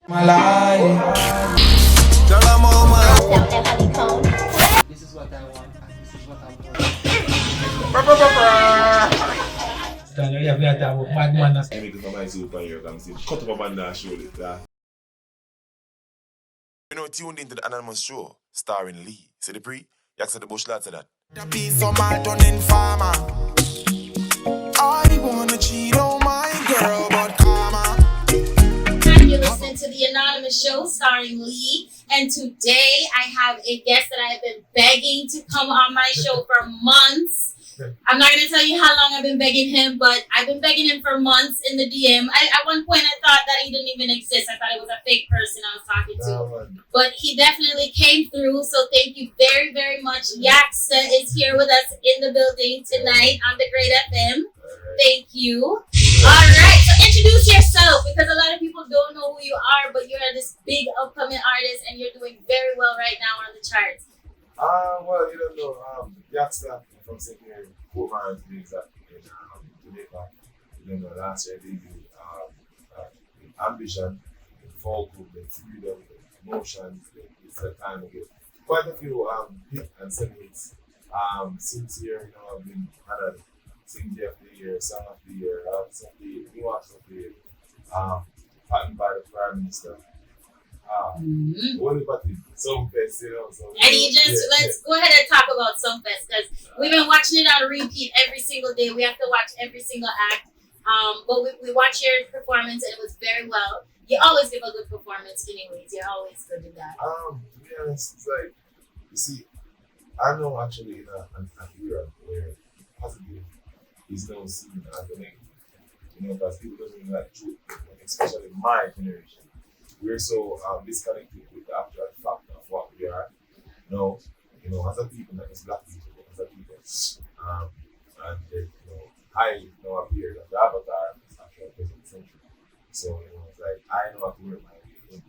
Malay. This is what I want, and this is what I'm You have to have a bad man. I make it for my superhero and say, cut up a band and show it. You know, tuned into the Anonymous Show, starring Lee. See the pre? Yaksta the bush lads of that. The piece of my done farmer. I wanna cheat on my girl, but karma. You're listening to the Anonymous Show starring Lee, and today I have a guest that I have been begging to come on my show for months. I'm not going to tell you how long I've been begging him, but I've been begging him for months in the DM. At one point, I thought that he didn't even exist. I thought it was a fake person I was talking to. But he definitely came through, so thank you very, very much. Yaksta is here with us in the building tonight on the Great FM. Thank you. All right, so introduce yourself, because a lot of people don't know who you are, but you're this big upcoming artist, and you're doing very well right now on the charts. Well, you don't know, Yaksta from St. Mary, Fort Myers, to be exact, in Jamaica. You know, last year I did ambition, the folk, the freedom, the emotions, it's the time of it. Quite a few hit and semi-hits. Since here, you know, I've been had a Singer of the Year, Song of the Year, Artist of the Year, New Artist of the Year, patented by the Prime Minister. What about the Songfest, you know? So, And you just, let's go ahead and talk about Songfest, because we've been watching it on repeat every single day. We have to watch every single act. But we watch your performance, and it was very well. You always give a good performance anyways. You're always good at that. To be honest, it's like, you see, I'm now actually in an era where positive is now seen as a negative. You know, because people don't really like truth, especially my generation. We're so disconnected with the actual fact of what we are. You know, as a people, not just black people, but as a people. And you know, I know appear that the avatar is actually present century. So, you know, it's like I know how to work my way in.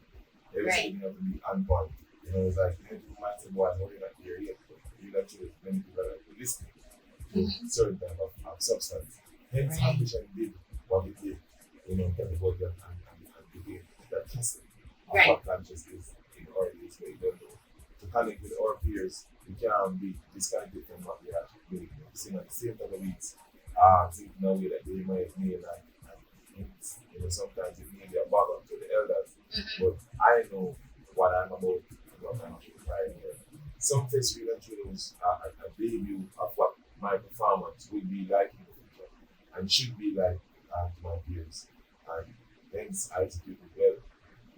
Everything have to be on point. You know, it's like many people might say, boy, I know you're not here yet, but you actually many people are like listening to certain type of substance. Hence ambition did what it did, you know, get the body and begin that testing of what conscious is in our days where you don't know. To connect with our peers, we can't be disconnected from what we are doing. You know, sing at the same type of beats, think in a way that they might mean and hints. You know, sometimes it may be a bother to the elders, but I know what I'm about and what I'm actually trying here. Some festivals and shows a debut of what my performance will be like in the future and should be like to my peers. And hence I execute it well.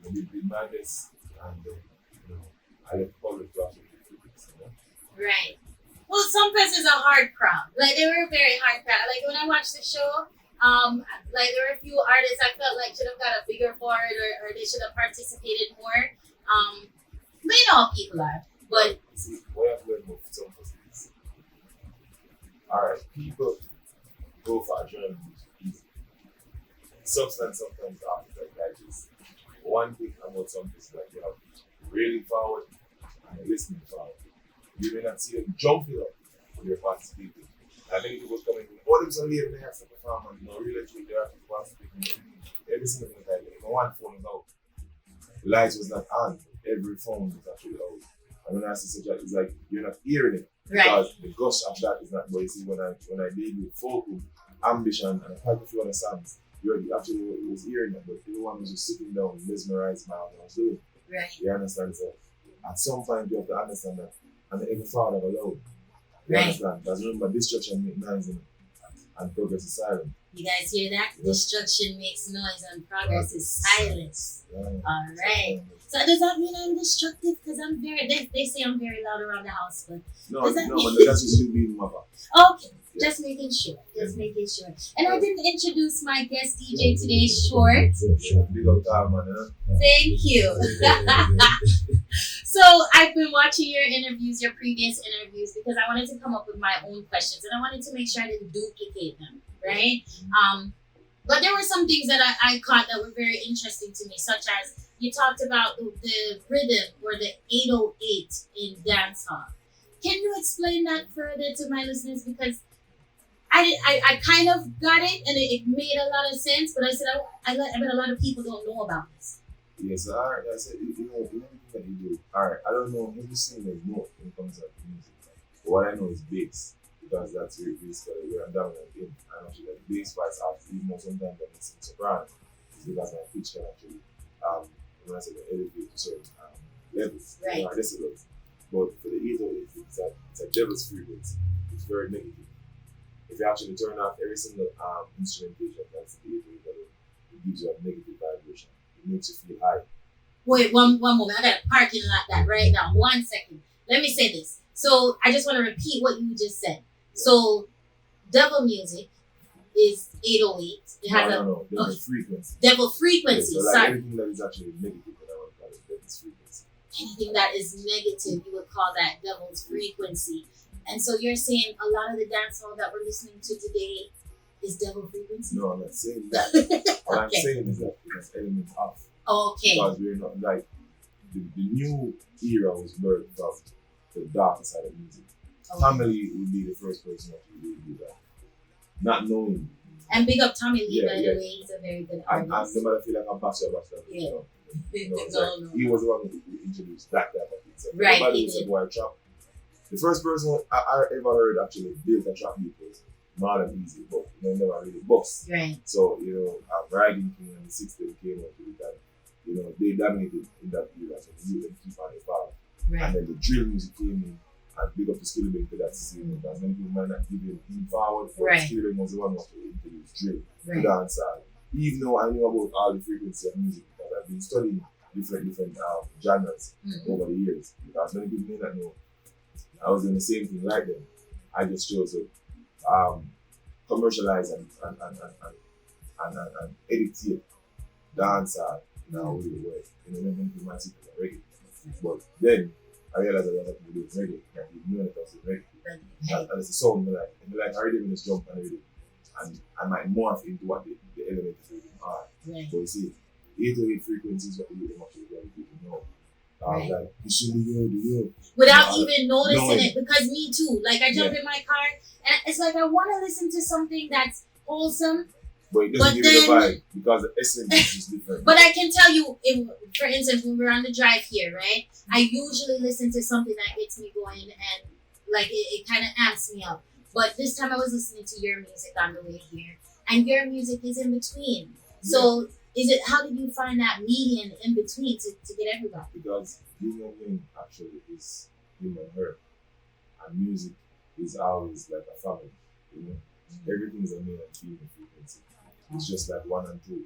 I did my best, and you know, I let the public to actually do it. You know? Right. Well, Songfest is a hard crowd. Like, they were a very hard crowd. Like, when I watched the show, like, there were a few artists I felt like should have got a bigger part, or they should have participated more. But you know how people are. But see, what I've learned with Songfest is, alright, people go for a journey easy. Substance sometimes after that is one thing about something is that you have really forward and listening forward. You may not see them jumping up when you're participating. I think it was coming in, all them some lady they have to perform and you know, really truly they have to participate every single time. If one phone is out, the lights was not on, every phone was actually out. And when I say such that, it's like you're not hearing it. Because the gush of that is not, but you see when I did with Focus, Ambition, and quite a few other songs, you actually was hearing them, but everyone was just sitting down mesmerized by what I was doing. right. You understand? So at some point you have to understand that, and every father alone. You Right. understand? Because remember, destruction makes noise and progress is silent. You guys hear that? Yeah. Destruction makes noise and progress is silence. Yeah. All right. So does that mean I'm destructive? Because I'm they say I'm very loud around the house, but No, Does that no, mean- but that's just you being mother. okay. Yeah. Just making sure. And I didn't introduce my guest DJ today, Short. Big up time, man. Thank you. So I've been watching your interviews, your previous interviews, because I wanted to come up with my own questions, and I wanted to make sure I didn't duplicate them, right? But there were some things that I caught that were very interesting to me, such as you talked about the rhythm or the 808 in dancehall. Can you explain that further to my listeners? Because I kind of got it and it made a lot of sense, but I said I bet a lot of people don't know about this. Yes, alright, I said, you know everything that you do. Alright, I don't know every single note when it comes to music. But what I know is bass, because that's where basically where I'm dominant in. And actually, the bass parts are even more sometimes than it's in soprano. It's because my pitch can actually, when I say the elevate to certain levels, Right. decibels. But for the 808, it's a devil's frequency. It's very negative. If you actually turn off every single instrumentation that's the 808 level, it gives you a negative vibration. It makes you feel high. Wait, one moment. I got a parking lot that right now. 1 second. Let me say this. So I just want to repeat what you just said. So devil music is 808. It has No, devil frequency. devil frequency. Yeah, so like Sorry. anything that is actually negative, that I would call it devil's frequency. Anything that is negative, you would call that devil's frequency. And so you're saying a lot of the dancehall that we're listening to today is devil frequency? No, I'm not saying that. What I'm saying is that it has elements of. Okay. Because we're not like the new era was birthed from the darker side of music. Okay. Family would be the first person that would really do that. Not knowing. And big up Tommy Lee, Yeah, by the yeah. way. He's a very good And artist. no matter feel like I'm bastard. Yeah. It's No, like, no. he was the one who introduced that type of thing. So Right, everybody he was a did. boy trap. The first person I ever heard actually build a trap beat was Marlon Easy, but never really bust. Right. So, Riding King and the 60s came up with that. They dominated in that era, so they knew them keep on the power. And Right. then the drill music came in and big up the Skillibeng to that scene. Because many people might not give him forward, but Right. Skillibeng was the one who actually introduced drill to Right. dancehall. Even though I knew about all the frequency of music, because I've been studying different genres Mhm. over the years. Because many people may not know, I was doing the same thing like them. I just chose to commercialize and edit dancehall in a weird way. Many people might see it as reggae. But then I realized that I have to do reggae. That you know it was reggae. Right. And it's a song I like. And like I already just jump and rhythm. And I might morph into what the elements of rhythm are. Right. But you see, 808 frequencies is what the rhythm actually really people know. Right. Like, you should be yo. Without No, even noticing knowing. it, because me too. Like I jump in my car and it's like I want to listen to something that's wholesome, But it But doesn't give you the then- vibe because the essence is just different. but I can tell you, for instance, when we're on the drive here, right? I usually listen to something that gets me going and like it kind of amps me up. But this time I was listening to your music on the way here, and your music is in between. So how did you find that median in between to get everybody? Because human being actually is him and her. And music is always like a family, Everything is a male and female frequency. It's just like 1 and 2.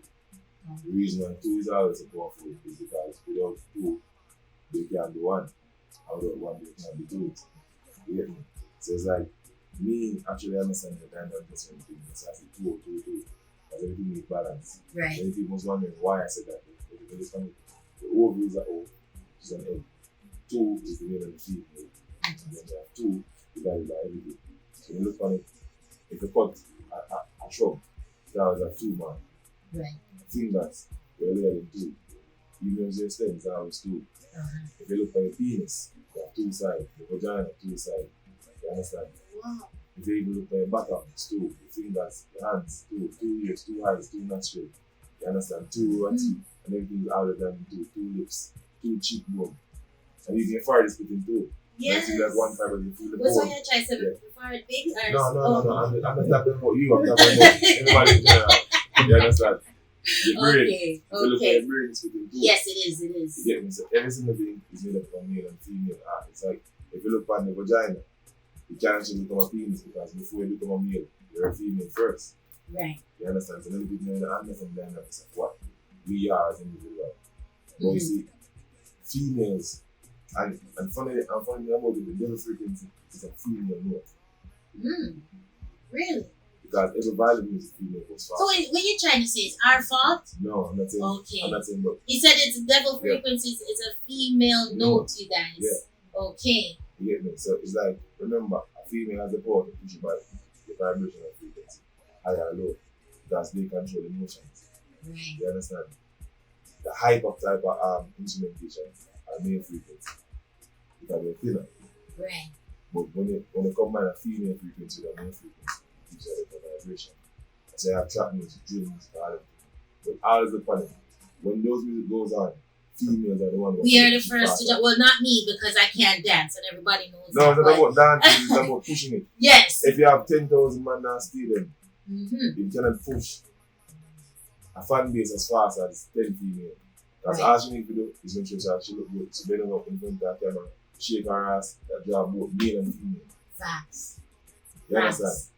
The reason why 2 is always a powerful is because without 2, they can't be 1. And without 1, they can't be 2. You get me? So it's like me actually understanding the time that certain things. That's why I say 2, 2, 2. Because everything is balance. Right. Many people was wondering why I said that. The O is an O, which is an N. 2 is the male and the female. And then you have 2 divided by everything. So when you look on it, if you cut a shrub, that was a 2 man. Right. Fingers, they're layered in 2. Even if there's stems, that was 2. If you look at your penis, you have 2 sides. The vagina, 2 sides. You understand? Wow. If you even look at your bottom, it's 2. The fingers, the hands, 2. 2 ears, 2 eyes, 2 nostrils. You understand? 2 rows of teeth. And everything is out than 2. 2 lips, 2 cheekbones. And even your forehead is split in 2. Yes. You like 1 fiber, you feel the What's bone. on your chest? Before it big or No. oh. I'm not talking about you. I'm talking about everybody in general. You understand? Your brain. Okay. If you look at Okay. your brain, it's within 2. Yes, it is. It is. You get me? So every single thing is made up of male and female. It's like if you look at the vagina, you can't actually become a penis because before you become a male, you're a female first. Right. You understand? So many people know the understand the dynamics of what we are as individuals. But you see, females, and funny about it, the devil frequency is a female note. Really? Because every violin music female goes fast. So when you're trying to say it's our fault? No, I'm not saying. Okay. I'm not saying, but He said it's devil frequencies. It's a female note, you guys. Yeah. Okay. you get me? So it's like, remember, a female has the power to push you by the vibrational frequency, higher or low, because they control emotions. Right. You understand? The hyper type of instrumentation are male frequency because they're thinner. Right. But when they combine a female frequency with a male frequency, it gives you a different vibration. So you have trap music, drill music, all of it. But all is the funny. When those music goes on, females are the ones. We are the first to jump. Well, not me because I can't dance and everybody knows No, that. it's not about dancing, it's about pushing it. Yes. If you have 10,000 man now stadium, Mm-hmm. you cannot push a fan base as fast as 10 females. That's Right. all she need to do is make sure she look good. So bending up in front of that camera, shake her ass, that job both male and female. Facts. You understand? Facts.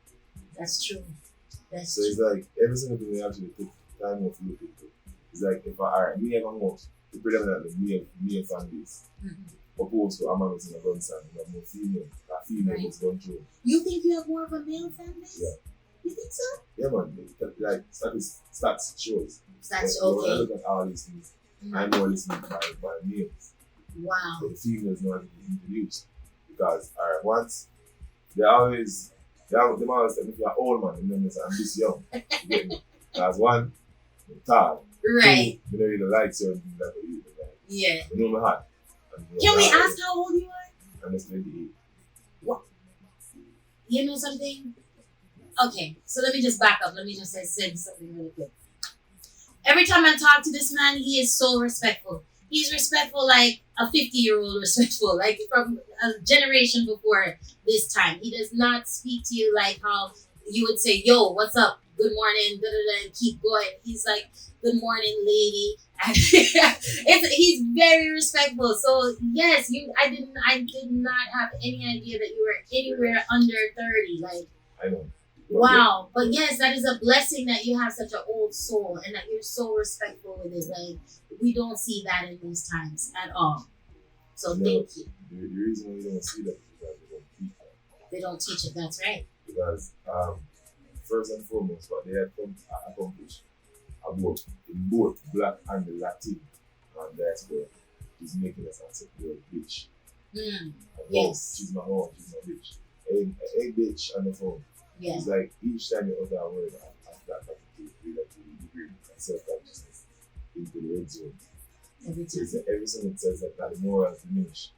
That's true. That's So it's like every single thing we actually take time off to look into. It's like if me and my mom, the predominantly male fan base. Mm-hmm. Opposed to a man who's in a gun stand, you have more female. That female Right. was gun through. You think you have more of a male fan base? Yeah. You think so? Yeah, man. Like stats shows. That's Like, when I okay. look at all these things, Mhm. I know listening by males. Wow. But the females not being introduced. Because once they always tell me if you're old man, and then I'm this young. You get me? Because one, I'm tall. Right. Two, you know, you don't like certain things that you do. Like, Yeah. you know me hot. And, you know, Can we I'm ask how old you are? I'm just 28. You know something? Okay, so let me just back up. Let me just say something really quick. Every time I talk to this man, he is so respectful. He's respectful like a 50-year-old respectful, like from a generation before this time. He does not speak to you like how you would say, yo, what's up? Good morning, da, da, da, and keep going. He's like, good morning, lady. He's very respectful. So yes, I did not have any idea that you were anywhere under 30. Like, I know. wow. But yes, that is a blessing that you have such an old soul and that you're so respectful with it. Like, we don't see that in these times at all. So No. thank you. The reason we don't see that is because they don't teach that. They don't teach it. That's right. Because first and foremost, what they have accomplished about in both black and the Latin diaspora is making us accept the bitch. Mm. And, Yes. she's my home, she's my bitch. A bitch on the phone. Yeah. It's like each time you utter a word after that, you feel like you degrade self-consciousness into the red zone. Every So time. it's like everything it says that the morals diminish.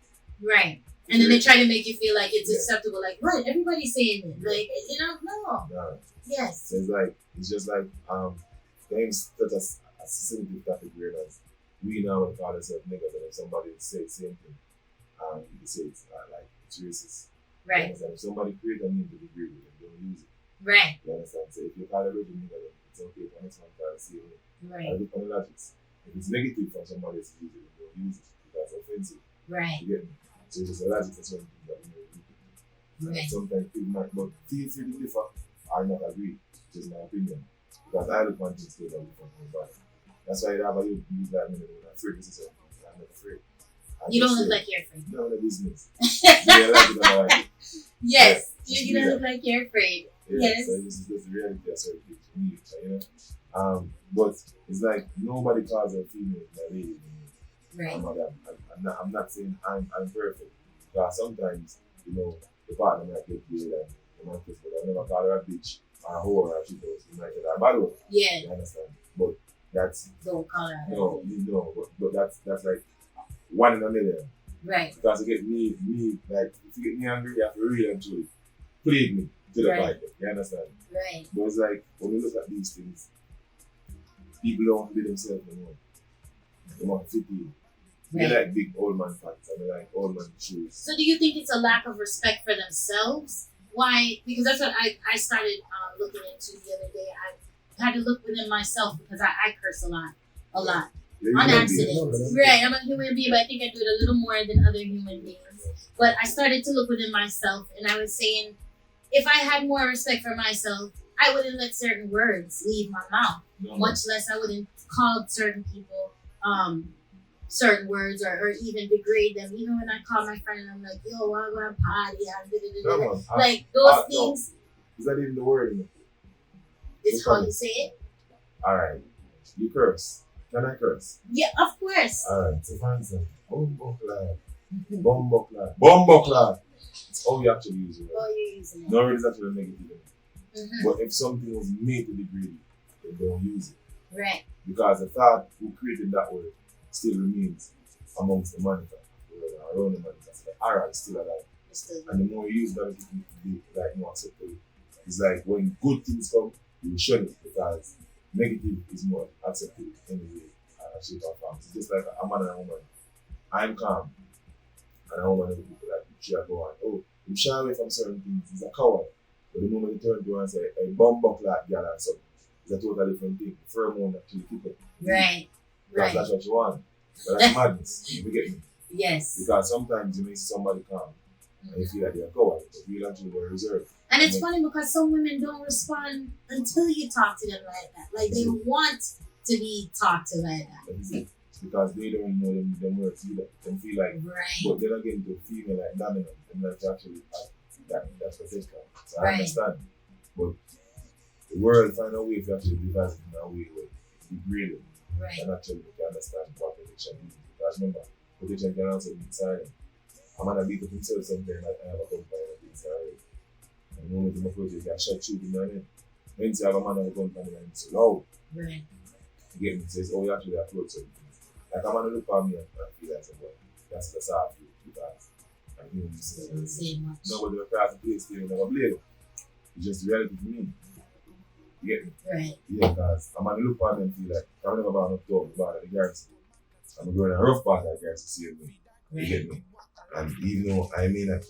Right. And then they try to make you feel like it's Yeah. acceptable. Like, what? Everybody's saying it. Like, you know, no. Nah. Yes. So it's just like games such as a sensitive topic whereas we now would call ourselves niggas, and if somebody would say the same thing, you could say it's like it's racist. You Right. understand? If somebody create a meme to degrade it, then don't use it. Right. You understand? So if you call a virgin nigga, then it's okay for next one to try to say it. Right. I look on the logics. If it's negative for somebody else to use it, then don't use it because it's offensive. Right. You get me? So it's just a logic for certain things that we know we do. Right. Sometimes people might, but feel free to differ or not agree, just my opinion. Because I look on things totally different from my body. That's why I have a use that minute when I'm afraid to say something. I'm not afraid. You don't look like you're afraid. No, no business. Yeah, like it, I like it. Yes. Yeah. You don't look like you're afraid. Yeah, Yes. so this is just the reality of certain things for me, you know. But it's like nobody calls a female a lady. Right. I'm not saying I'm perfect. Because sometimes, you know, the partner might get weird and the man says, but I never call her a bitch or a whore or a cheater. You might get her a bad one. Yeah. You understand? But that's Don't call her. no, but that's like 1 in a million. Right. Because to get me, like if you get me angry, you have to really and truly plague me to the Right. point. You understand? Right. But it's like when you look at these things, people don't be themselves anymore. They want to fit in. They Right. like big old man pants and they like old man shoes. So do you think it's a lack of respect for themselves? Why? Because that's what I started looking into the other day. I had to look within myself because I curse a lot. They're On human beings. accident. Right, I'm a human being, but I think I do it a little more than other human beings. But I started to look within myself and I was saying, if I had more respect for myself, I wouldn't let certain words leave my mouth. No, Much less I wouldn't call certain people certain words or even degrade them. Even when I call my friend and I'm like, yo, I go and party and no, man. like those no. things Is that even the word? You know? is how you say it. Alright. You curse. Can I curse? Yeah, of course. Alright, so for instance, Bombuckler. It's how you actually use it. Oh, you're using it. No word is actually negative. Mhm. But if something was made to degrade it, then don't use it. Right. Because the thought who created that word still remains amongst the manufacturer, around the manufacturer. The R is still alive. It's still And the more you use that, it can be like more acceptable. It's like when good things come, you shun it because negative is more acceptable anyway. shape or form. It's just like a man and a woman. I'm calm, and a woman will like she go on. Oh, you shy away from certain things. He's a coward. But the moment you turn to her and say, "Hey, bum buck like girl and something," it's a totally different thing. The pheromone that you keep it. Right. Because that's what you want. But that's madness. You get me? Yes. Because sometimes you may see somebody calm and you feel like they're a coward, but you're actually very reserved. And it's funny because some women don't respond until you talk to them like that. Like they want to be talked to like that. It's because they don't know them words either. They feel like, but they're not getting to female like dominant, and that's actually that's what it's called. So I understand. But the world find a way to actually devise it in a way where it's degraded. And actually you can understand what protection is. Because remember, protection can also be silent. A man that beat up himself sometimes like I have a company that beats already. And the moment you approach it, you can shut you in there. When you have a man that a company and it's loud. Right. You get me? It says, oh, you actually approach something. Like a man look at me and feel like, well, that's how I feel. Because I knew you say nobody will pass the place to you, never blame. It's just the reality for me. You get me? Right. Yeah, because I'm gonna look at them and feel like I'm never about to talk about the guards. I'm going to a rough part of the guards to see me. You get me? And even though I may not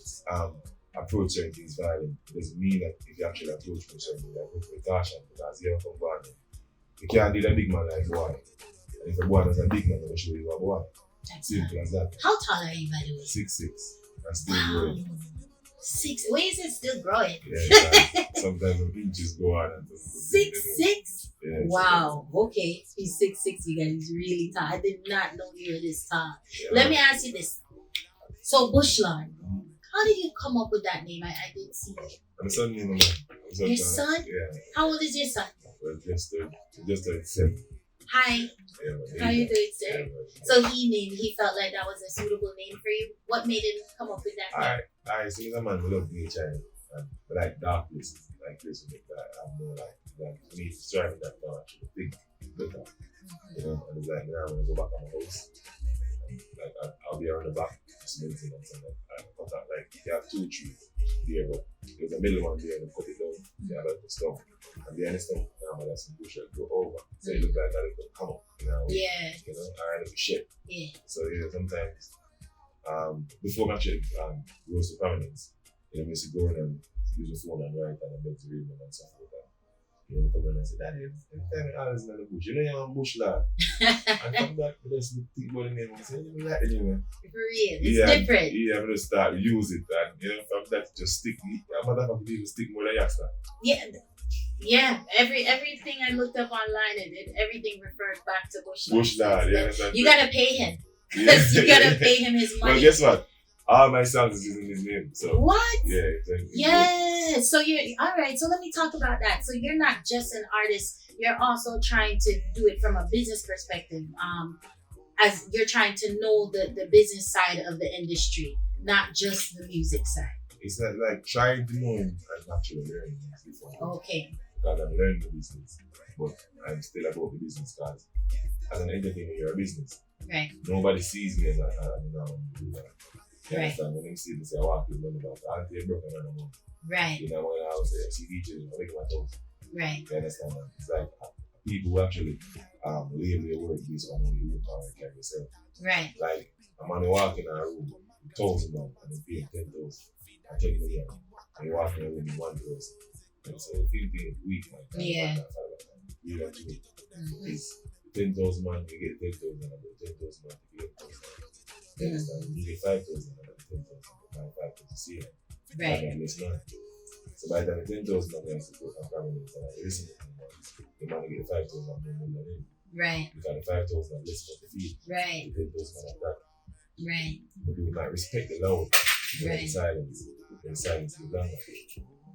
approach certain things violent, it doesn't mean that if you actually approach me certain things, I approach with caution because you have come back. You can't deal a big man like a boy. And if a boy is a big man, I'll show you a boy. Simple as that. How tall are you, by the way? 6'6". I'm still growing. 6. Where is it still growing? Yeah, sometimes the inches go on. 6'6"? Yeah, wow. Okay. He's 6'6", you guys. He's really tall. I did not know you were this tall. Yeah. Let me ask you this. So, Bushlard, how did you come up with that name? I didn't see it. I'm a son name, man. Your son? Yeah. How old is your son? Well, just 37. Hi. Yeah, How you doing, sir? Yeah, so he felt like that was a suitable name for you. What made him come up with that name? I see a man who love nature and like dark places, like places that I'm more like me striving that to actually think better. You know, and it's like now when I go back to my house, and like I'll be around the back, just meditating and something. I cut out like they have 2 trees there, but there's a middle one there and they cut it down. They have like the stone. And behind the stone, now there's some bush that go over. So it looks like that it could come up. You know, you know, or like a ship. Yeah. So sometimes before I actually rose to prominence, you know, I used to go and use the phone and write and make the reading and stuff like that. You know, come in and say, Daddy, every time I always in the bush, you know you're a bush lad. And come back to this think about the name and say, you like the name. For real, it's different. Yeah, I'm gonna start use it and you know from that just stick motherfucker people stick more than Yaksta. Yeah, everything I looked up online, everything referred back to Bushlard. Bushlard, yeah. You gotta pay him. You gotta pay him his money. Well, guess what? All my songs is using his name. So what? Yeah. So you're all right. So let me talk about that. So you're not just an artist. You're also trying to do it from a business perspective. As you're trying to know the business side of the industry, not just the music side. It's not like trying to know and actually learning before. Okay. Because I'm learning the business, but I'm still about the business because as an entertainer, you're a business. Right. Nobody sees me as a do that. You right. understand? When they see me say, I walk in money back, I'll take broken on the money. Right. You know, when I was there, see DJs, I make my toes. Right. You understand? It's like people who actually label their work based on how you look or carry yourself. Right. Like, I'm on the walk in a room, $1,000 and I'm paying $10,000. I tell you again, and you walk in a room with $1,000. And so you feel being weak, man. Yeah. You know, it's 10,000 man, you get 10,000, and 10,000 man, you get 10,000. You understand? You get 5,000, and 10,000, and 5,000 see it. Right. So by the time 10,000 man has to go from prominence and I listen to them, the man get 5,000 man more than him. Right. Because the 5,000 man listen to the feed. Right. The 10,000 man attack. Right. But you might respect the loud, right. The silence. The silence is longer.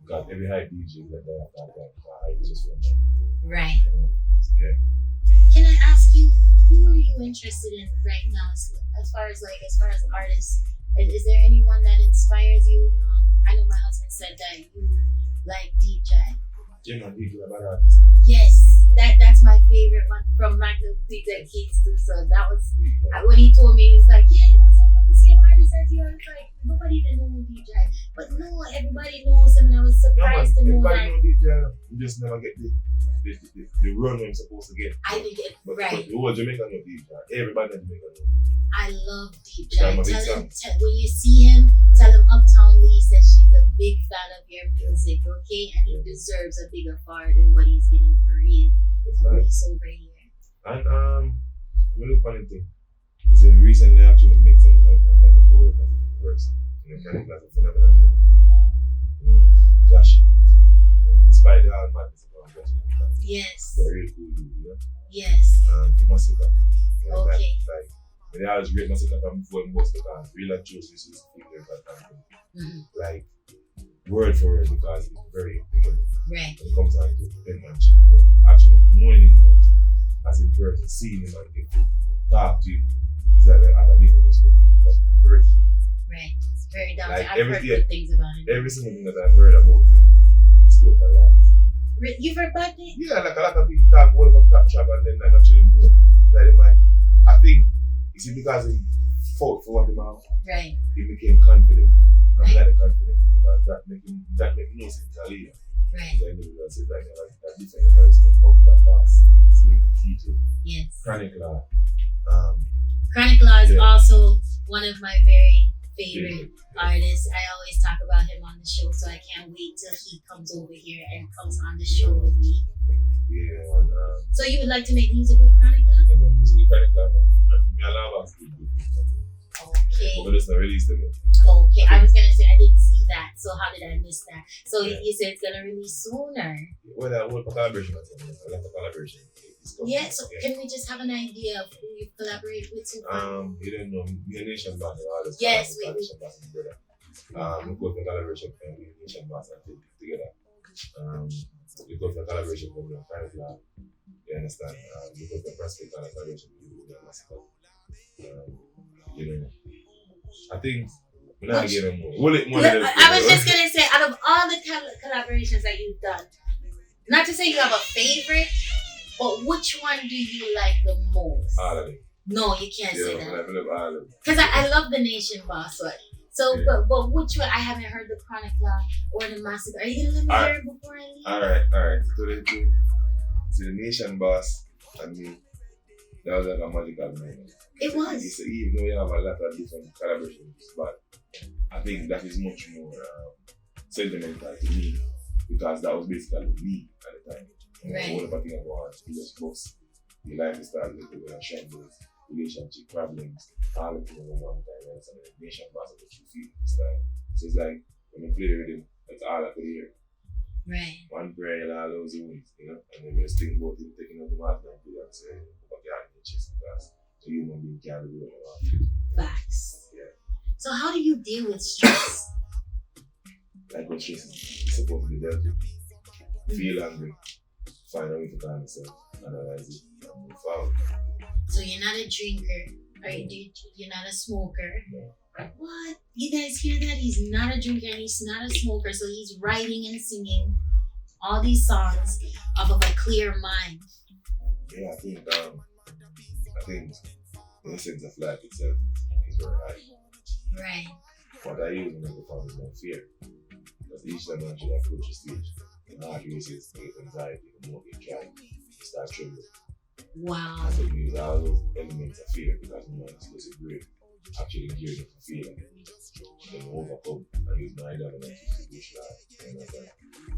Because every high DJ that they have that hype is just one man. Right. So, yeah. Can I ask you, who are you interested in right now as far as artists? Is there anyone that inspires you? I know my husband said that you like DJ. Yeah, man, DJ about artists. Yes, that's my favorite one from Magnum DJ Keys too. So that was when he told me, he was like, yeah, you know, I'm the same artist as you. I was like, nobody didn't know DJ, but no, everybody knows him, and I was surprised to know everybody that. know DJ, you just never get the the run I'm supposed to get. I think it But right. the whole Jamaica know deep John. Everybody in Jamaica know. I love Deep Yeah, John. I'm a big Tell fan. him when you see him, tell him Uptown Lee says she's a big fan of your music, okay? And he deserves a bigger part than what he's getting for real. That's And nice. he's over here. And really funny thing is that recently actually make some like a more representative person. You know, kind of like a phenomenal human. You know, Josh. You know, despite the hard madness of Josh, Yes. they're really cool dude, you know. Yes. Massacre. You know, Okay. like when I was great massacre from before and boss because real and choose this is like word for word because it's very important Right. when it comes down to penmanship, but actually knowing him now as in person, seeing him and get to talk to him is that I have a different respect for him. That's very cool. Right. Very down. Like I've heard good things about him. Every single thing that I've heard about him is total lies. You've heard about it? Yeah, like a lot of people talk all about crap trap and then like actually know it. Like they might, I think, you see, because he fought for what he have, Right. he became confident. I'm Right. like confident because that make no sense to leader. Right. So I know that says like that different person up that boss, seeing teacher, Yes. chronic law. Chronic Law is Yeah. also one of my very favorite Yeah. artists. I always talk about him on the show, so I can't wait till he comes over here and comes on the show with me. Yeah, and So you would like to make music with Chronic Law? I know music is chronic law, man. Me a law boss good. Okay. But it's not released to me. Okay. I was gonna say I didn't see that. So how did I miss that? So Yeah. you said it's gonna release sooner. Well, I want a collaboration. I like a collaboration. It's coming. Yeah. So can we just have an idea of who you collaborate with so far? You don't know, me and Nation Boss and all this. Yes, we- Nation Boss and brother. We go for collaboration and we Nation Boss and take it together. We go for collaboration with the Private Lab. You understand? We go for prospect and collaboration with the Massacre. You know, I think we're not getting more. Will it more than I was just gonna say, out of all the collaborations that you've done, not to say you have a favorite, but which one do you like the most? all of them. No, you can't say Yeah, that. I love all of them. Because I love the Nation Boss one. So, Yeah. but which one? I haven't heard the Chronic Law or the Massacre. Are you gonna let me hear it before I leave? Alright. So the Nation Boss and me, that was like a magical moment. It was. It's, even though you have a lot of different collaborations, but I think that is much more sentimental to me because that was basically me at the time. Right. All the thing I want to just bust the lifestyle, the shambles, relationship problems, all the things at one time. And so the Nation Boss of the true feeling style. So it's like when you play the rhythm, that's all I could hear. Right. One prayer and all those wins, you know, and then we just think about him taking out the mask and put it and say, what you have in your chest because the human being can't do it. Facts. Yeah. So how do you deal with stress? Like what stress is supposed to be dealt with. Feel angry, find a way to calm yourself, analyze it, and move forward. So you're not a drinker, or you're not a smoker. No. What? You guys hear that? He's not a drinker and he's not a smoker, so he's writing and singing all these songs off of a clear mind. Yeah, I think the essence of life itself is very high. Right. What I use in the form is no fear. Because each time I should approach the stage, the heart races, the anxiety, the more you try, you start trembling. Wow. So we use all those elements of fear because no one is supposed to break. Actually hear the feeling. Then overcome and use my dominant to push that. You understand?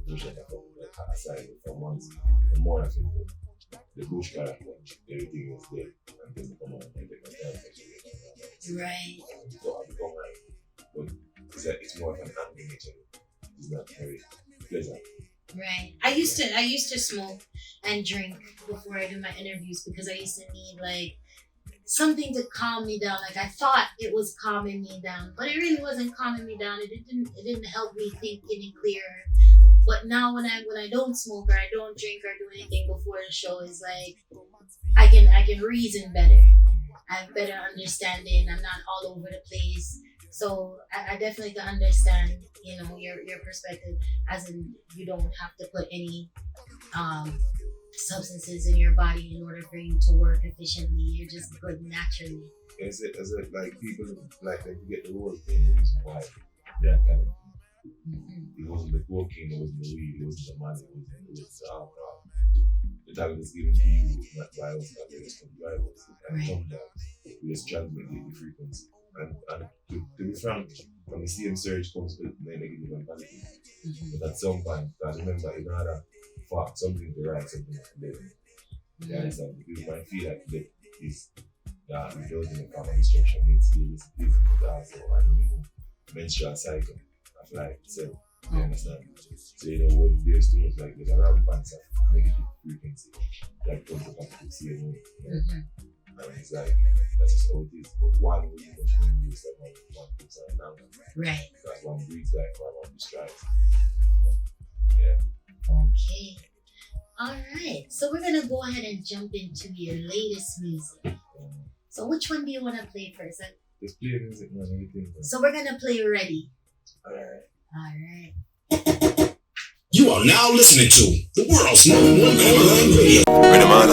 Push that up like aside for months. The more I feel the bush character, everything is there. And then come on and take my time. Right. So I become like, but it's more of an angry nature. It's not very pleasant. Right. I used to smoke and drink before I do my interviews because I used to need like something to calm me down. Like I thought it was calming me down, but it really wasn't calming me down. It didn't help me think any clearer. But now when I don't smoke or I don't drink or do anything before the show, is like I can reason better. I have better understanding. I'm not all over the place. So I definitely can understand, your perspective, as in you don't have to put any substances in your body in order for you to work efficiently. You're just good naturally. Is it like people like they get the whole thing, the reason why they're kind of it wasn't the cocaine, it wasn't the weed, it wasn't the money, it wasn't the alcohol. the talent is given to you, not by us, not by us, by us. And sometimes we just transmit the frequency. And to be frank, from the same surge comes the negative and positive. But at some point, because remember, in order for something to rise, something to live. You understand? Because you might feel like death is resulting in form of destruction. It's also a new menstrual cycle of life itself. You understand? So when there's too much, like there's a rampant of negative frequency that comes up at the same way. And it's like, that's just how it is. But one will be much more use than one puts on down. Right. Because one breathes life, one destroys. Okay. Alright. So we're gonna go ahead and jump into your latest music. So which one do you wanna play first? Just play music, man, anything. So we're gonna play Ready. Alright. You are now listening to the world's number one online radio. Ready, man?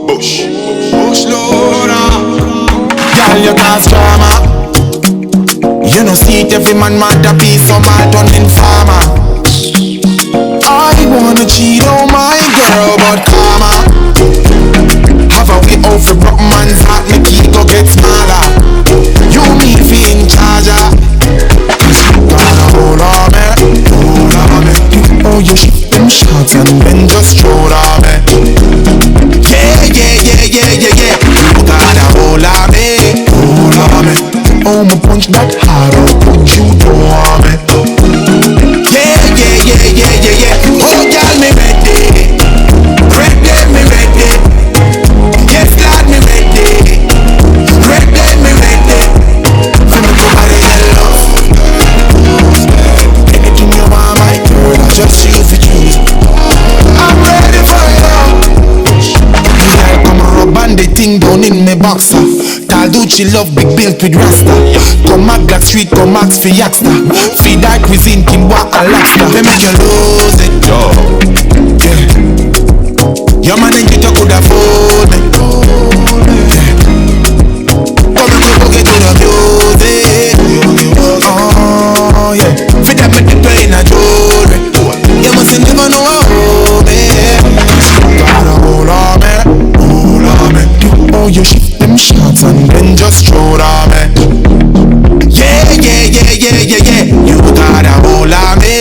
Bush. Push loader. Girl, you cause drama. You know see it, every man mad a piece of my done in farmer. I wanna cheat on my girl, but karma have a way out for broke man's heart, make it go get smaller. You need to be in charge of. Hold on me. Oh, you shoot them shots and then just throw on me. Yeah. You gotta hold on me. Oh, my punch that hard, I'll put you down me. Yeah. Oh, girl, me ready. Me ready. Yes, lad, me ready. Me ready. Let me go by the love. Anything you want, my girl, I just see if you choose. I'm ready for you. Girl, come and rub on the thing down in me boxer. Tall dude, she love big built with Rasta. Come back Black Street, come ask for Yaksta. Feed that cuisine, Kimba and Laksta. They make you lose it, yeah. Your man ain't you could afford me. Come and go get to the music. Oh yeah, feed that make the play in a jewelry. You must never know how me. Gotta hold on me. Oh, you shoot them shots and then just throw on me. Yeah. You gotta hold on me.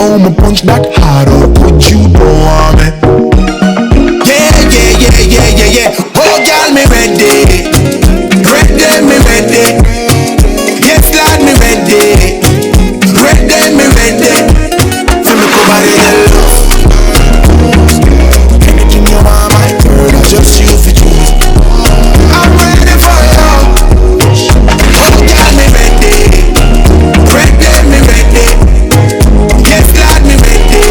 Oh, my punch that hard, I'll put you down me. Yeah. Oh, girl, me ready. Me ready. Yes, lad, me ready. Me ready. Feel me come by the love. Anything you want, my girl, I just you for choose. I'm ready for you. Oh, girl, me ready. Me ready. Yes, lad, me ready.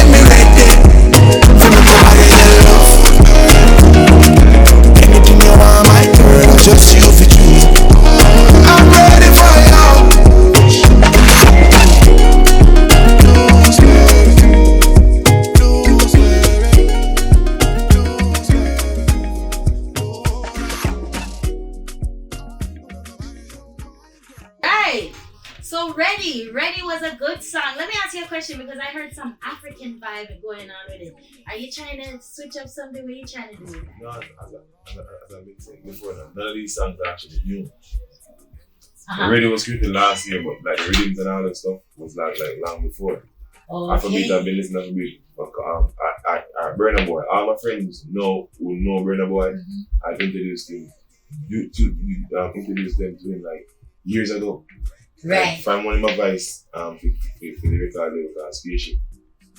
Me ready. Feel me come by the love. Anything you want, my girl, I just you for choose. I'm ready for you. Right. So Ready was a good song. Let me ask you a question because I heard some African vibe going on with it. Are you trying to switch up something? What are you trying to do with that? No, as I've been saying before, none of these songs are actually new. The radio was created last year, but like the rhythms and all that stuff was like long before. Afrobeat, I've been listening to Afrobeat. I Burna Boy. All my friends who know Burna Boy. I've introduced them to him like years ago. Right. From one of my vice for the record Spaceship.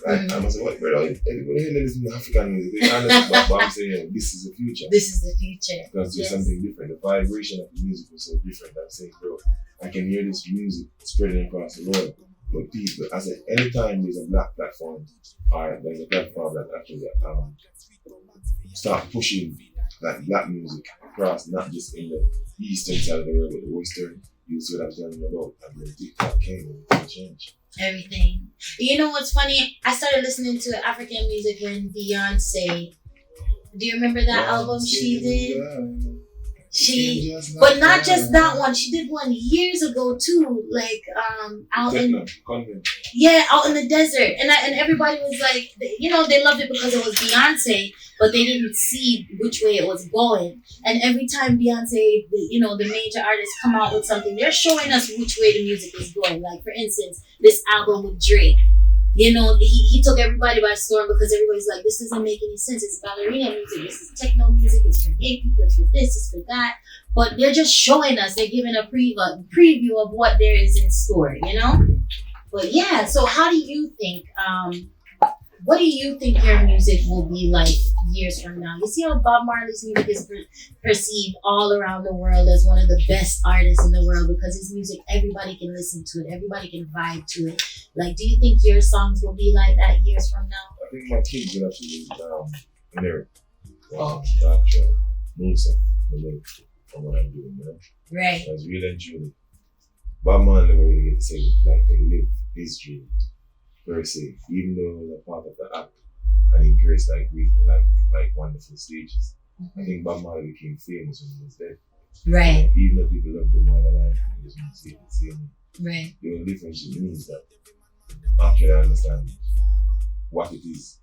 I must say, what, brother, everybody here listens to African music. They understand, but I'm saying, this is the future. This is the future. Because there's something different. The vibration of the music was so different. I'm saying, bro, I can hear this music spreading across the world. But people, I said, anytime there's a black platform, or there's a platform that actually start pushing like black music across, not just in the eastern side of the world, but the western, you see what I'm telling you about. And then TikTok came and changed. Everything. You know what's funny? I started listening to African music when Beyonce. Do you remember that album she did? But not just that one. She did one years ago too, like out in the desert, and everybody was like, they loved it because it was Beyonce, but they didn't see which way it was going. And every time Beyonce, the major artists come out with something, they're showing us which way the music is going. Like for instance, this album with Drake. He took everybody by storm because everybody's like, this doesn't make any sense. It's ballerina music. This is techno music. It's for gay people. It's for this. It's for that. But they're just showing us. They're giving a preview of what there is in store, But yeah, so how do you think, what do you think your music will be like years from now? You see how Bob Marley's music is perceived all around the world as one of the best artists in the world because his music, everybody can listen to it. Everybody can vibe to it. Like, do you think your songs will be like that years from now? I think my kids will actually lyric. Actual music, the lyric from what I'm doing, Right. Because really and truly, Bob Marley really get to say like they live his dream per se, even though it was a part of the act and he creates like wonderful stages. Mm-hmm. I think Bob Marley became famous when he was dead. Right. Even though people loved him all their life, he was not see him. Right. The only difference means that actually understand what it is,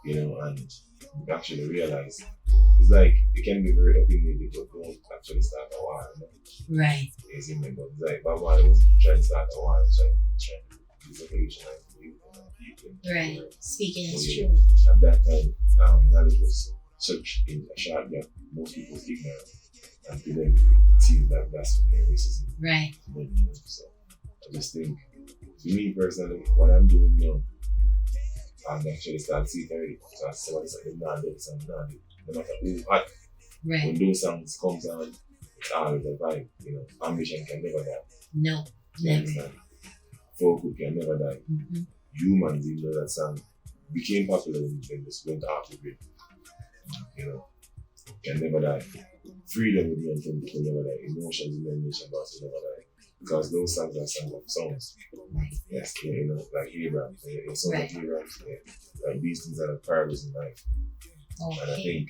and actually realize it's like it can be very opinionated, but don't actually start a war. Right. You see me? But it's like Bob Marley was trying to start a war, trying to revolutionize the people. Right. Speaking is So, true. At that time, knowledge was such in a short gap. Most people was ignorant, and to them it seems like that's when they're racism. Right. So I just think, for me personally, what I'm doing now, I'm actually start seeing already. So I say what is like, no matter who hot. Right. When those songs comes on, it's always a vibe. Ambition can never die. No, never. Folk can never die. Mm-hmm. Humans, even though that song became popular when this went off the grid, can never die. Freedom with men can never die. Emotions with men nation boss will never die. Because those songs are songs of songs. Yes, like Abraham. Songs like Abraham. Like these things are the parables in life. Okay. And I think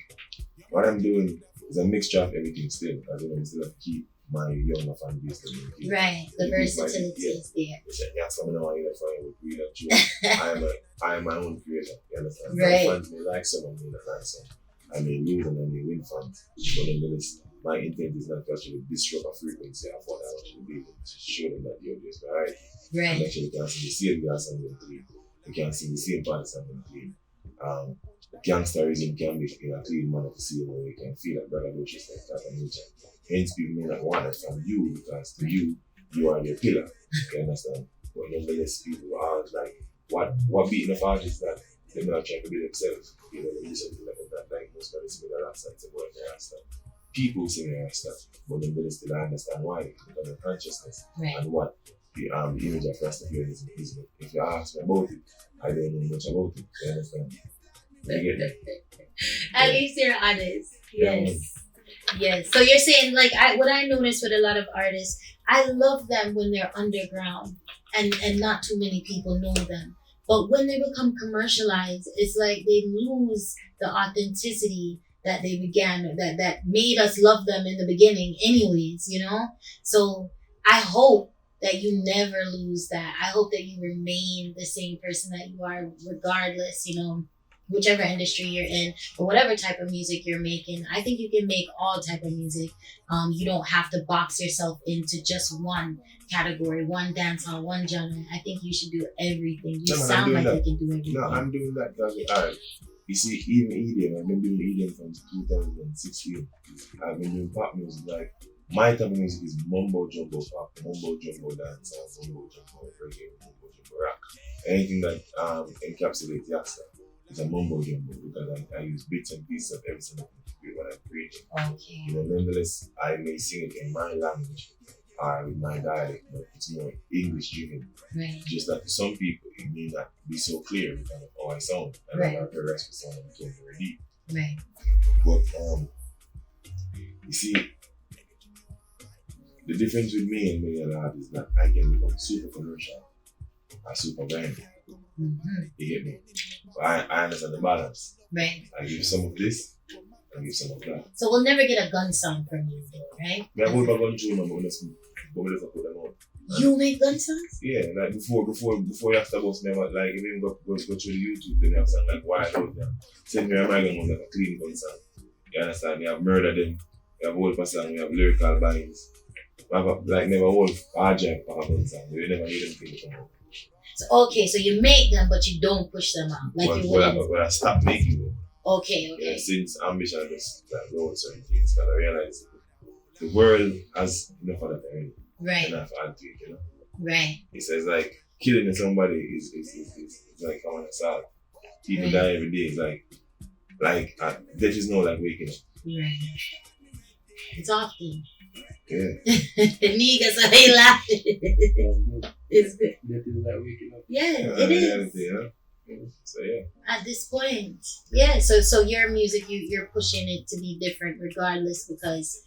what I'm doing is a mixture of everything still. I still have to keep my younger fan base. Right, the versatility is there. Yes, I'm not either for with real and true. I am my own creator. You understand? Right. My fans may like someone, may not like someone. I may lose and I may win fans. But nonetheless, my intent is not to actually disrupt a frequency of what I actually do. To show them that you're just right. Right. And actually, you can see the same gas I'm going to play. You can see the same parts I'm going to play. Gangsterism can be in a clean manner to see where you can feel like brother just like that and nature. Hence, people may not want it from you because to you are their pillar. You understand? But nonetheless, people are like, what beating of artists that they're not trying to be themselves. They do something like that, like most of the similar accents and what they understand. People say they understand, but nonetheless, they don't understand why. Because of consciousness and what the image of Rastafarianism is. If you ask me about it, I don't know much about it. You understand? At least you're honest. Yes. Yeah. Yes. So you're saying, like, what I notice with a lot of artists, I love them when they're underground and not too many people know them. But when they become commercialized, it's like they lose the authenticity that they began, that made us love them in the beginning anyways, So I hope that you never lose that. I hope that you remain the same person that you are regardless, whichever industry you're in or whatever type of music you're making. I think you can make all type of music. You don't have to box yourself into just one category, one dancehall, one genre. I think you should do everything. You sound like you can do everything. No, I'm doing that because, alright, you see, even EDM, I've been doing EDM from 2016. I've been doing pop music. Like, my type of music is mumbo jumbo pop, mumbo jumbo dancehall, mumbo jumbo reggae, mumbo jumbo rock. Anything that encapsulates Yaksta. It's a mumbo jumbo because I use bits and pieces of everything to create what I'm creating. Okay. Nonetheless, I may sing it in my language or with my dialect, but it's more English driven. Right. Just that to some people, it may not be so clear because of how I sound. And right. I'm not very rest sound and tone very deep. Right. But you see, the difference with me and many other artists is that I can become super commercial or super branded. Mm-hmm. You get me? So I understand the balance. Right. I give some of this and give some of that. So we'll never get a gun song from you, though, right? I hold my gun tune, but we just put them out. You make gun songs? Yeah, like before Yaksta boss never like even go through the YouTube, then you have something like Wild Out there. Send me a Michael was like a clean gun song. You understand? You have Murder Them, you have Wolf song, you have Lyrical Binds. Like never Wolf, RJ for a gun song. You never need them to come out. So, okay, so you make them, but you don't push them out. Like you wouldn't. But I stopped making them. Okay. Yeah, since ambition just like wrote certain things, because I realized the world has enough of that already. Right. Enough add to it, you know. Right. It says like killing somebody is like I want to solve. People die every day. It's like there is no like waking up. Right. It's often. Yeah. Niggas are they laughing. It's good. That is like waking up. Yeah, it is. Yeah. So yeah. At this point, yeah. So your music, you're pushing it to be different, regardless, because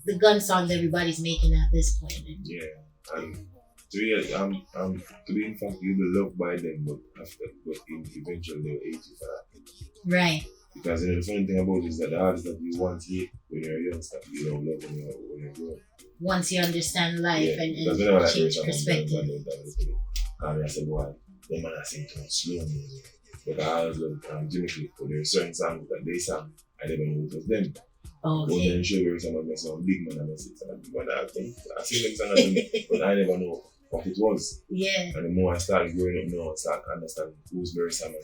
the gun songs everybody's making at this point. Yeah, and to be in fact, you'll be loved by them, but eventually they'll hate you for that. Right. Because the funny thing about it is that the artists that you want hate when you're young, stuff you don't love when you're grown. Once you understand life and change perspective. I said, boy, the man I sing too slow music. But I always love Jimmy Cliff, but there are certain songs that they sang, I never knew it was them. But then Sugar some of some big man and I said, I think I sing them songs, but I never know what it was. Yeah. And the more I started growing up now, I start understanding who's very Salmon,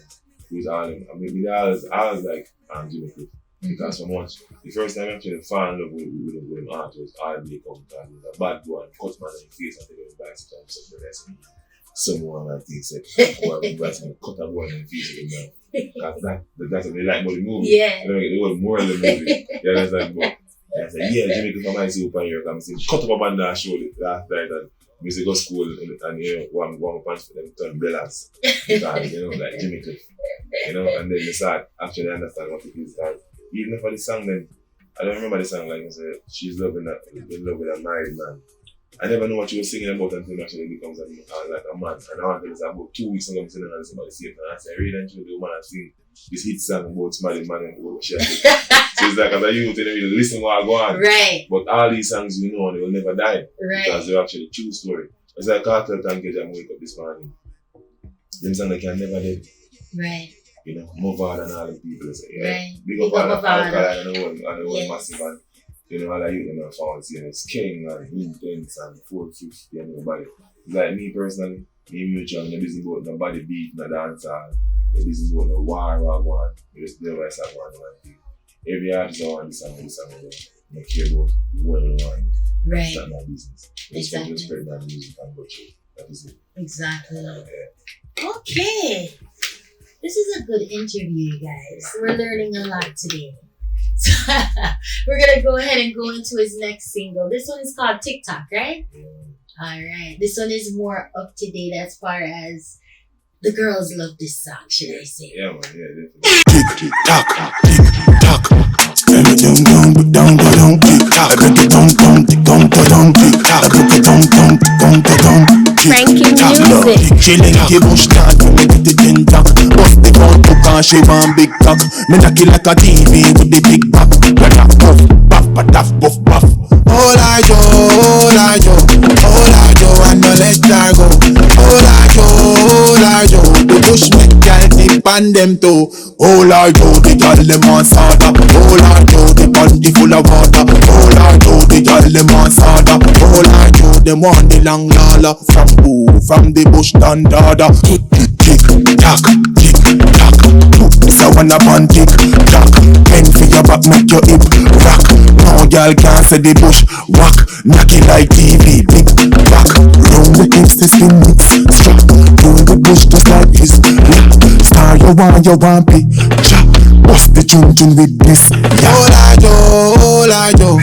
who's Arlen. I mean, I was like, Jimmy Cliff. Because so much, the first time I actually fell in love with him art was R&B come to me. A bad boy and cut man in the face and take him back to something the rest of me. Someone like this said, well, I'm going to cut a boy in the face with him now. That's what they like about the movie. Yeah. They want more of the movie. Yeah, that's like, but I said, yeah, Jimmy Cliff, I might see superhero. I'm saying, cut up a band and show it last night and we used to go to school and you know, one pants for them to umbrellas. Because, you know, like Jimmy Cliff. You know, and then they start actually understand what it is. That even for the song, then I don't remember the song. Like I said, she's in love with a married man. I never know what she was singing about until it actually becomes like a man. And I want to tell you about 2 weeks ago, I'm sitting and somebody say it, and I said, I really enjoy the woman I've seen this hit song about somebody man and what she has. So it's like as a youth, they don't really listen what I go on. Right. But all these songs you know, they will never die. Right. Because they're actually true story. It's like Cartel Tank and wake up this morning. Them songs they can never dead. Right. You know, Movad and all the people say, yeah. Right. Big up all the Alkaline and the whole Yes. massive and you know, all the youth in the phones, you know, it's King and Intense and 450 and everybody. Like me personally, me mutual, the business about the body beat, the dancer, the business about the war, one. You just do what I say, one thing. Every artist I want this song, I don't care about one. Right. It's not my business. Exactly. Just spread my music and go through. That is it. Exactly. Yeah. Okay. This is a good interview, guys. We're learning a lot today. So we're going to go ahead and go into his next single. This one is called TikTok, right? Yeah. All right. This one is more up to date as far as the girls love this song, should I say. Yeah, man. Yeah, definitely. Tick tock, tick tock. Spend it down, tick tock. Tick tock, tick tock. Frankie music. She like a bush cat, me get the tin tack. Bust the gun to cause she want big cock. Me knock it like a TV with the big back. Puff, puff, puff, puff, puff. Hola yo, and no let her go. Hola yo, the bush make girl tip on them toe. Hola yo, the girl them on soda. Hola yo, the body full of water. Hola yo, the girl them on soda. Hola yo, them want the long lala. From the bush down dada. Tick tock, tick tock. This a one up on tick tock. Pen for your back, make your hip rock. No girl can't say the bush whack. Knock it like TV, big back. Round the hips, the skin mix. Strap, roll the bush just like this. Star you want pay. Chop, bust the tune with this. Hola yo,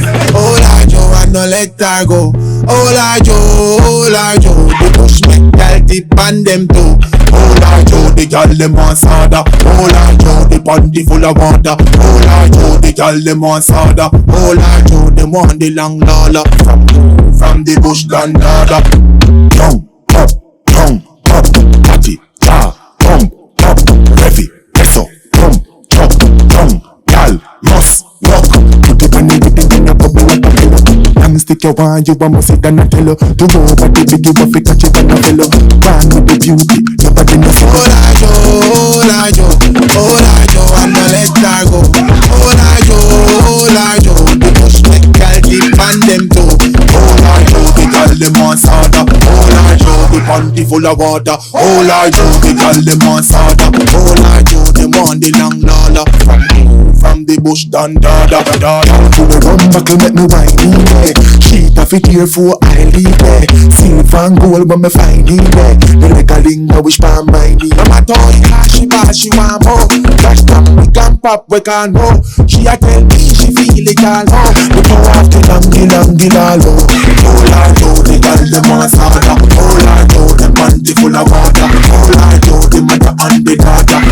and no let her go. Hola yo, the bush make girl tip on them too. Hola yo, the girl them on soda. Hola yo, the body full of water. Hola yo, the girl them on soda. Hola yo, them want the long lala. From the bush down dada. Tongue, up, party, cha, pump, revi, peso, tongue, gal, must you want, you a must sit down and tell her. To go over the big give up it catch it and a fellow. Born with the beauty, nobody knows. Hola yo, and no let her go. Hola yo, the push make girl deep on them too. Hola yo, the girl them on soda. Hola yo, the panty full of water. Hola yo, the girl them on soda. Hola yo, them on the long lala. From the bush down da. To the rum buckle make me whiny way. Sheet of it here for I leave way. Silver and gold when me find it way. The like a linga wish for my knee. No matter how she bad, she want more. Cash pop, we can pop, we can know. She a tell me she feel it all home. We go off the long lalo. Hola yo, the girl them on soda. Hola yo, the panty full of water. Hola yo, the mother and the daughter.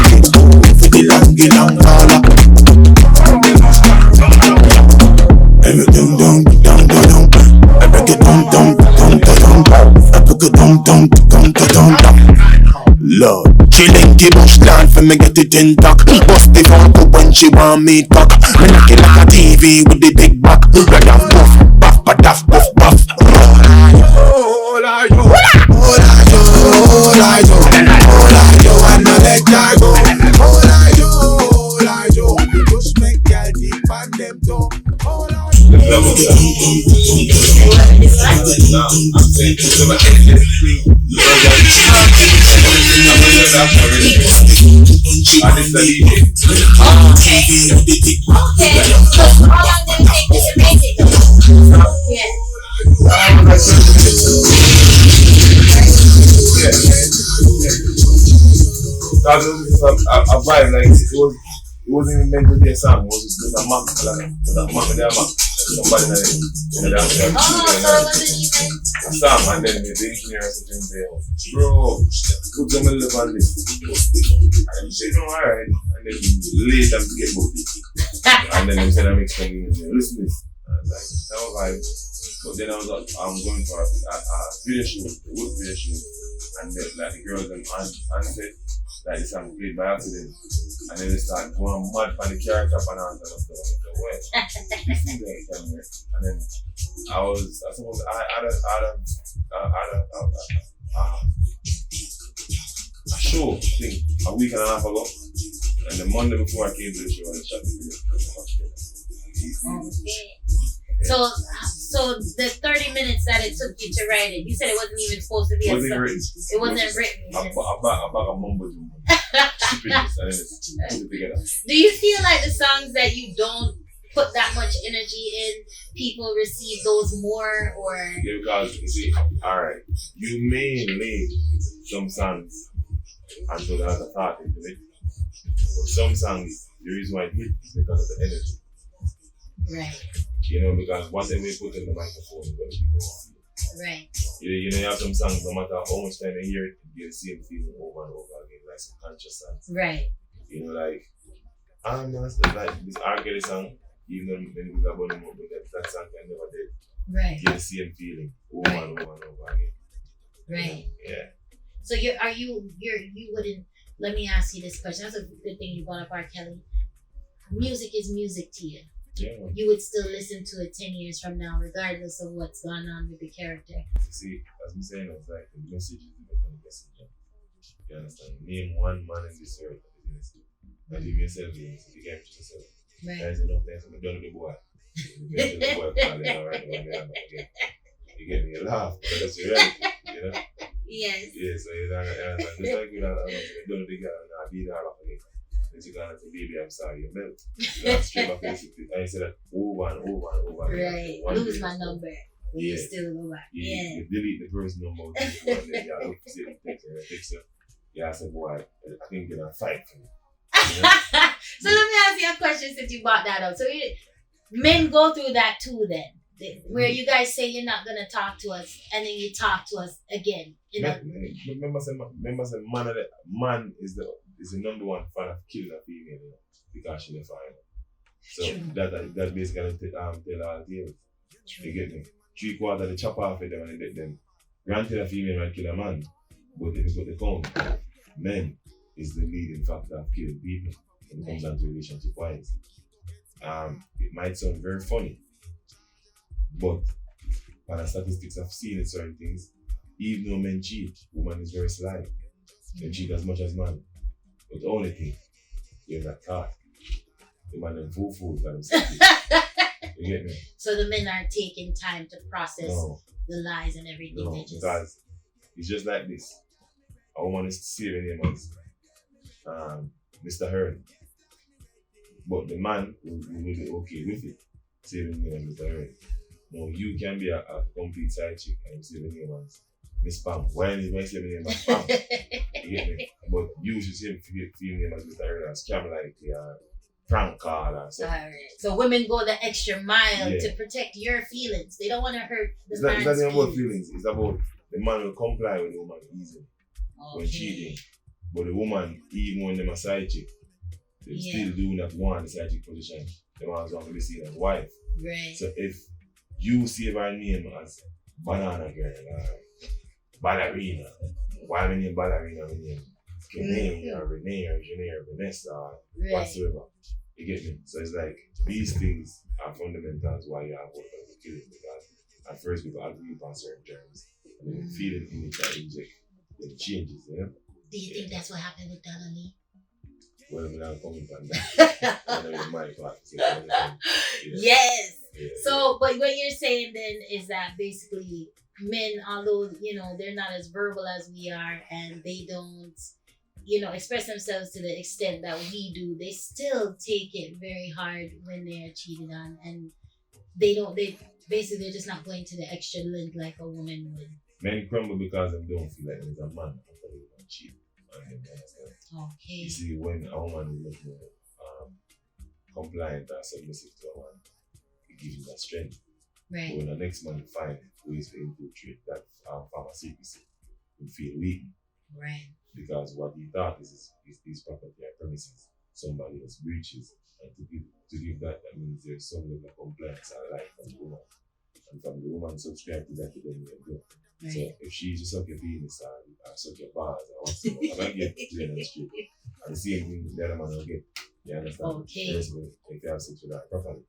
For the long lala. Everything dum. I break it dum. I break it dum. Lord, she linky bush land for me get it intact. Bust the funk up when she want me talk. Me knock it like a TV with the big back. Red off buff, buff. Hola yo, and no let her go. Hola yo, the bush make girl deep on them toe. A vibe, like it wasn't even meant to be a song. It was just a mock, like a mock. Somebody in the dance. So it wasn't even. A song, and then the engineer sitting there, bro, put them in the on this. And he said, no, alright. And then later to get both. And then they said, I'm explaining, listen to this. And I was like, that was vibe. But then I was like, I'm going for a video shoot, a wood video shoot. And then like the girls and said, like this song played by accident. And then they start going mad for the character and all that stuff. And then I suppose I had a show thing a week and a half ago. And the Monday before I came to the show, I shot the video. Okay. So the 30 minutes that it took you to write it, you said it wasn't even supposed to be a song. It wasn't written. About a mumbo jumbo. Do you feel like the songs that you don't put that much energy in, people receive those more, or? Yeah, because you see, alright, you may lay some songs until there's a thought into it. But some songs, the reason why it hit is because of the energy. Right. You know, because whatever we put in the microphone, when people see it. Right. You know, you have some songs, no matter how much time they hear it, you get the same feeling over and over again, like some conscious songs. Right. You know, like, I'm not like this R. Kelly song, even though many people are burning up, but that song can never dead. Right. You get the same feeling over and over and over again. Right. Yeah. So you wouldn't, let me ask you this question. That's a good thing you brought up, R. Kelly. Music is music to you. Yeah. You would still listen to it 10 years from now, regardless of what's going on with the character. See, as I'm saying, it's like the message is the kind of message. You understand? Name one man in this earth that is innocent. Not even yourself, you can't put yourself. Right. There's enough things I'm done with the boy. You get the boy calling alright when they're again. You get me, you laugh, but that's the reality, you know? Yes. Yeah, so you know, just like you know, I'm done with the girl and I beat her up again. Then she gonna say, baby, I'm sorry, you melt. You know, straight back basically. And you say that over and over and over again. Right. Lose my number. Yeah. You still go back. Yeah. You delete the first number, and then you look to see the text and the picture. Yeah, I said, boy, I think you're gonna fight for me. You know? So let me ask you a question since you brought that up. So men go through that too then. Where you guys say you're not gonna talk to us, and then you talk to us again. Remember, man is the number one fan of killing a female, you know, because she left fire. So that basically tell all tales. You get me? 3/4 they chop off of them and they let them. Granted, a female might kill a man, but if you put the count, men is the leading factor of killing people when it comes down to relationship wise. It might sound very funny, but And the statistics I've seen in certain things, even though men cheat, woman is very sly. They cheat as much as man. But the only thing, you're not caught. The man them fools that themselves. You get me? So the men aren't taking time to process No, the lies and everything. no, They just because it's just like this. A woman is saving him as Mr. Hearn. But the man will be okay with it, saving him as Mr. Hearn. No, you can be a complete side chick and saving him as Miss Pam. Why is he saving him as Pam? You get me? But you should feel him as Mr. Hearn, as scam like prank call or something. Alright. So women go the extra mile Yeah. to protect your feelings. They don't want to hurt the It's not man's even about feelings. feelings, it's about the man will comply with the woman easily when cheating. But the woman, even when they're a side chick, they still do not want the side chick position. They want to be seen as wife. Right. So if you save her name as Banana Girl or Ballerina, why my name Ballerina? My name Kenny or Renee or Jenny or Vanessa or whatsoever. You get me? So it's like these things are fundamentals why you have work on the killing, because at first people agree upon certain terms and then feeling in it that inject the changes, you know? Do you think that's what happened with Donna Lee? Well, I'm not coming from that. I know it's my part. So, Yes. yeah. So, but what you're saying then is that basically men, although, they're not as verbal as we are and they don't, express themselves to the extent that we do, they still take it very hard when they're cheated on, and they're just not going to the extra length like a woman would. Men crumble because they don't feel like there's a man after they don't cheat. Okay. You see, when a woman is much more compliant or submissive to a man, it gives you that strength. Right. But when the next man finds ways to infiltrate that farmer secrecy, you feel weak. Right. Because what he thought is his property or premises, somebody else breaches. And to give that means there's some level of compliance or life from the woman. And from the woman subscribe to that, then you go. Right. So if she just suck your penis or suck your bars or whatsoever, I might get clear on the street. And the same thing the other man will get. You understand? Okay. First, if you have sex with her properly,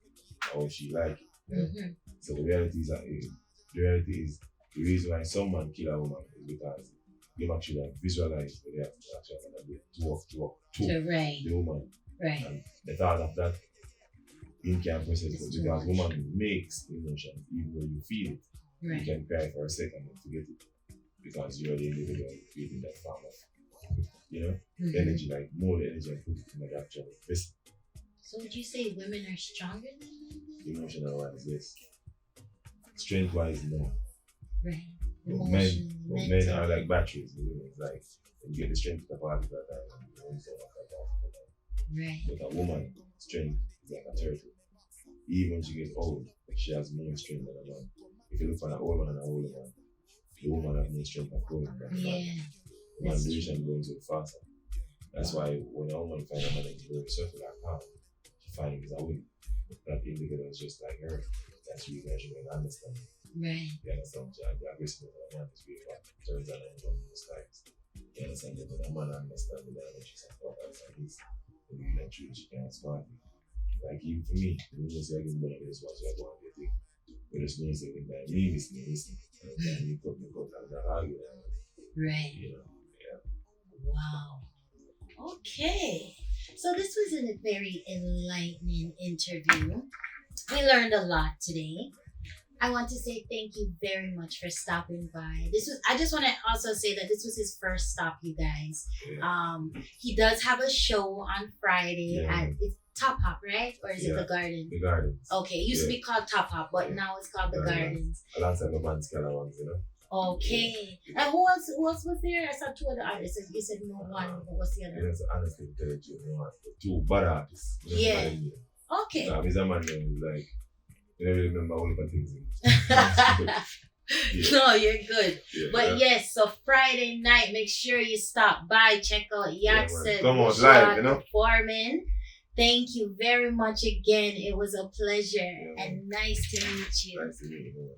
or if she like it. You know? Mm-hmm. So the reality is the reason why some man kill a woman is because they actually visualize that they have to actually talk to the woman. Right. And the thought of that in can process it because woman makes emotions even though you feel it. Right. You can cry for a second and forget it because you're the individual creating that form of, energy, like more energy and put it in the actual vessel. So would you say women are stronger than men? Emotional wise, yes. Strength wise, no. Right. But men are like batteries. It's like when you get the strength of part of that time, you don't say that. Right. But a woman, strength is like a turtle. Even when she gets old, she has more strength than a man. If you look for an old man and an older man, the woman has more strength of going than the man. The man duration goes so faster. That's why when a woman finds a man that's very circular calm, she finds he's a win. That individual is just like her. That's really she can understand. Right. You understand? The aggressiveness of a man is really what turns on and on those times. You understand? But a man understands the damage she's like this. And you can treat she can respond. Like even for me, when you say I can go on this watch, I go on the thing. But it's no second time. Me listen. And you put me out and not argue. Right. Yeah. Wow. Okay. So this was a very enlightening interview. We learned a lot today. I want to say thank you very much for stopping by. I just want to also say that this was his first stop, you guys. Yeah. He does have a show on Friday at it's Top Hop, right? Or is it the Garden? The Gardens. Okay, it used to be called Top Hop, but now it's called the Gardens. Alongside the band's kind of ones, Okay. Yeah. And who else was there? I saw two other artists. You said no one. What was the other? Yes, honestly, to tell you, the two bad artists. Yeah. Okay. He's a man who's like, you never remember all the things. No, you're good. Yeah, but yes, so Friday night, make sure you stop by, check out Yaksta. Come on, live, performing. Thank you very much again. It was a pleasure and nice to meet you. Nice to meet you.